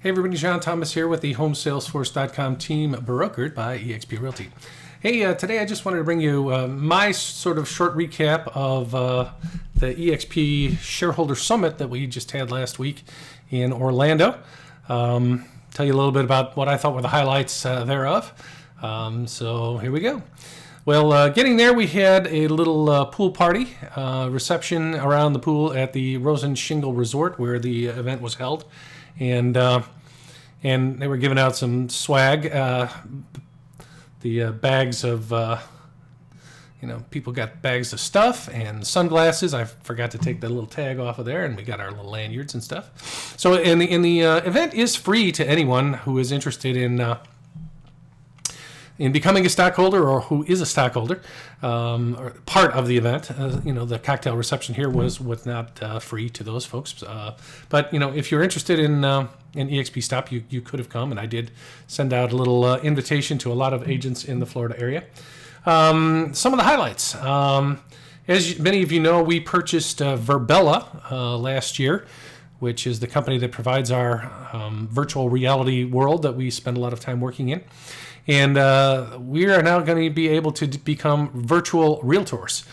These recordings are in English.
Hey everybody, John Thomas here with the HomeSalesForce.com team, brokered by eXp Realty. Hey, today I just wanted to bring you my sort of short recap of the eXp Shareholder Summit that we just had last week in Orlando. Tell you a little bit about what I thought were the highlights thereof. So here we go. Well, getting there, we had a little pool party reception around the pool at the Rosen Shingle Resort where the event was held. And they were giving out some swag, the bags of, people got bags of stuff and sunglasses. I forgot to take the little tag off of there, and we got our little lanyards and stuff. So in the event is free to anyone who is interested in becoming a stockholder or who is a stockholder, or part of the event. The cocktail reception here was not free to those folks. But if you're interested in eXp Stop, you could have come, and I did send out a little invitation to a lot of agents in the Florida area. Some of the highlights. As many of you know, we purchased Virbela last year, which is the company that provides our virtual reality world that we spend a lot of time working in. And we are now going to be able to become virtual realtors.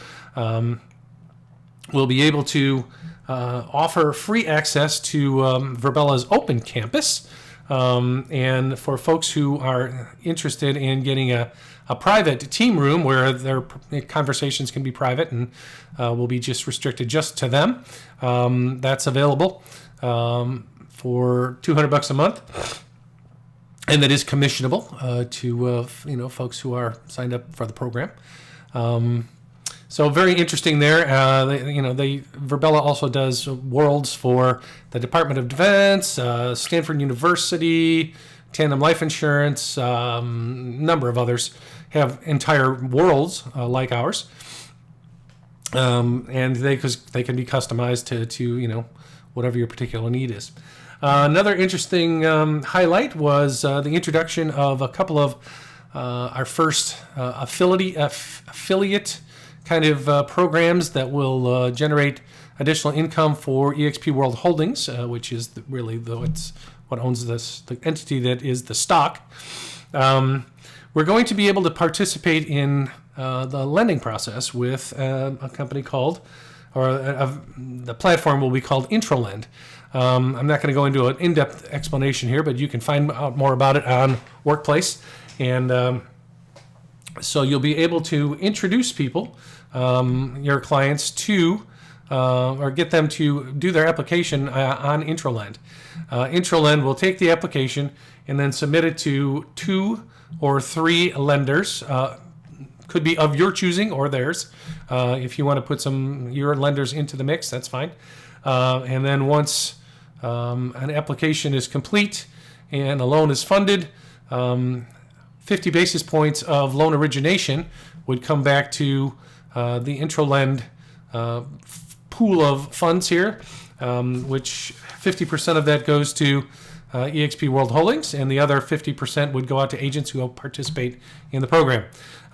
We'll be able to offer free access to Virbela's open campus. And for folks who are interested in getting a private team room where their conversations can be private and will be just restricted just to them, that's available for $200 a month. And that is commissionable to folks who are signed up for the program. So very interesting there. Virbela also does worlds for the Department of Defense, Stanford University, Tandem Life Insurance, number of others have entire worlds like ours, and they can be customized to whatever your particular need is. Another interesting highlight was the introduction of a couple of our first affiliate kind of programs that will generate additional income for eXp World Holdings, which is it's what owns the entity that is the stock. We're going to be able to participate in the lending process with a company called, the platform will be called IntroLend. I'm not going to go into an in-depth explanation here, but you can find out more about it on Workplace. And so you'll be able to introduce people, your clients, to or get them to do their application on IntroLend. IntroLend will take the application and then submit it to 2 or 3 lenders. Could be of your choosing or theirs. If you want to put your lenders into the mix, that's fine. And then once an application is complete and a loan is funded, 50 basis points of loan origination would come back to the IntroLend pool of funds here, which 50% of that goes to eXp World Holdings, and the other 50% would go out to agents who participate in the program.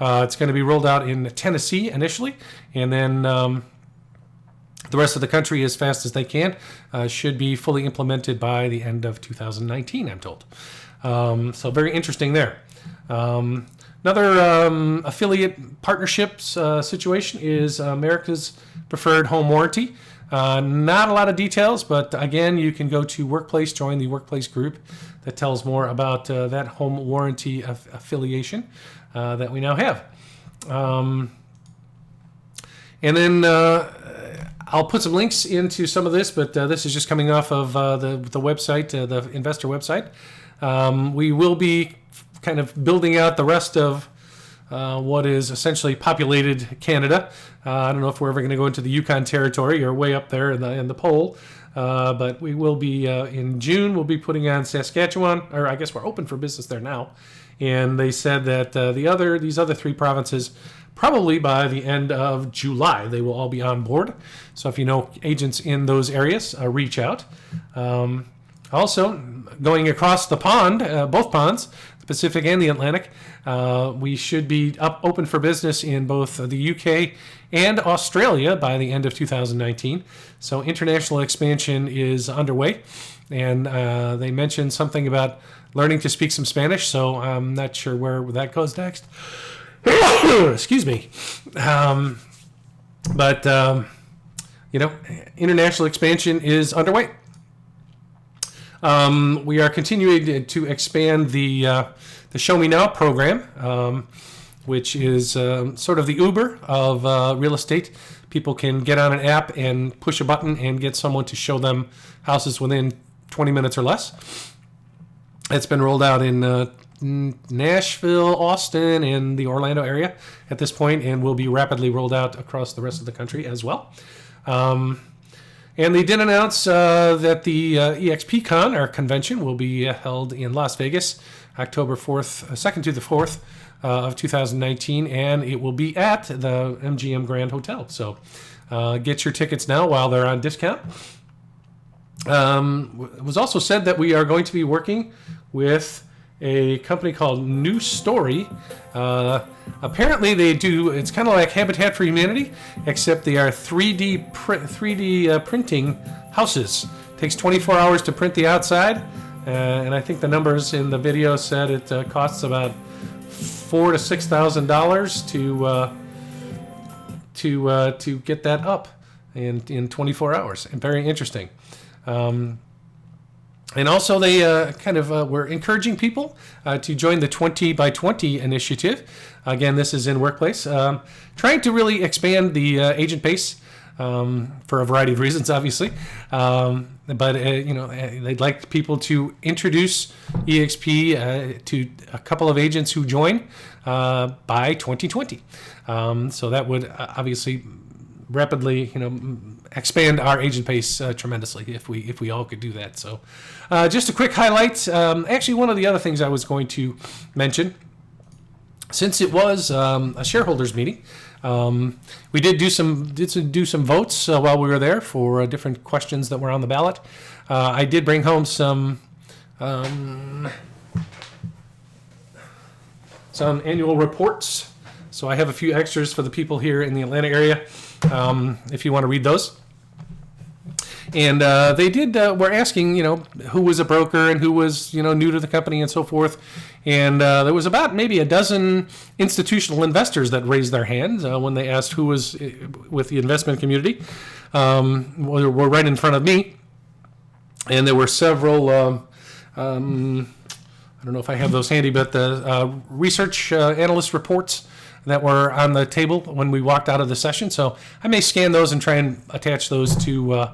It's going to be rolled out in Tennessee initially, and then the rest of the country, as fast as they can, should be fully implemented by the end of 2019, I'm told. So very interesting there. Another affiliate partnerships situation is America's Preferred Home Warranty. Not a lot of details, but again, you can go to Workplace, join the Workplace group that tells more about that home warranty affiliation that we now have. And then I'll put some links into some of this, but this is just coming off of the website, the investor website. We will be kind of building out the rest of what is essentially populated Canada. I don't know if we're ever going to go into the Yukon territory or way up there in the pole, but we will be in June. We'll be putting on Saskatchewan, or I guess we're open for business there now. And they said that these other 3 provinces, probably by the end of July, they will all be on board. So if you know agents in those areas, reach out. Also, going across the pond, both ponds, Pacific and the Atlantic. We should be open for business in both the UK and Australia by the end of 2019. So international expansion is underway. And they mentioned something about learning to speak some Spanish, so I'm not sure where that goes next. Excuse me. But international expansion is underway. We are continuing to expand the Show Me Now program, which is sort of the Uber of real estate. People can get on an app and push a button and get someone to show them houses within 20 minutes or less. It's been rolled out in Nashville, Austin, and the Orlando area at this point, and will be rapidly rolled out across the rest of the country as well. And they did announce that the eXp Con, our convention, will be held in Las Vegas, October 2nd to the 4th of 2019, and it will be at the MGM Grand Hotel. So get your tickets now while they're on discount. It was also said that we are going to be working with a company called New Story. Apparently they do, it's kind of like Habitat for Humanity, except they are 3D printing houses. It takes 24 hours to print the outside, and I think the numbers in the video said it costs about $4,000 to $6,000 to get that up in 24 hours. And very interesting. And also they were encouraging people to join the 20 by 20 initiative. Again, this is in workplace. Trying to really expand the agent base for a variety of reasons, obviously. But they'd like people to introduce eXp to a couple of agents who join by 2020. So that would obviously rapidly, expand our agent base tremendously if we all could do that. So, just a quick highlight. Actually, one of the other things I was going to mention, since it was a shareholders meeting, we did do some votes while we were there for different questions that were on the ballot. I did bring home some annual reports. So I have a few extras for the people here in the Atlanta area, if you want to read those. And they were asking, who was a broker and who was, new to the company and so forth. And there was about maybe a dozen institutional investors that raised their hands when they asked who was with the investment community. Were right in front of me. And there were several, I don't know if I have those handy, but the research analyst reports that were on the table when we walked out of the session. So I may scan those and try and attach those to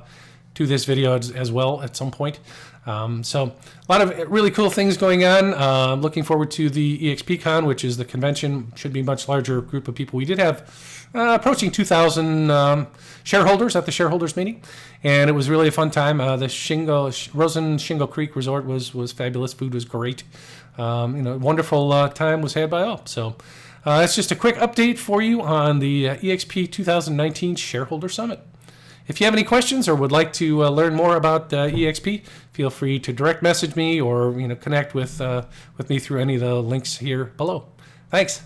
this video as well at some point. So a lot of really cool things going on. Looking forward to the eXp Con, which is the convention. Should be a much larger group of people. We did have approaching 2,000 shareholders at the shareholders meeting, and it was really a fun time. The Rosen Shingle Creek Resort was fabulous. Food was great. Wonderful time was had by all. So that's just a quick update for you on the eXp 2019 Shareholder Summit. If you have any questions or would like to learn more about eXp, feel free to direct message me or connect with me through any of the links here below. Thanks.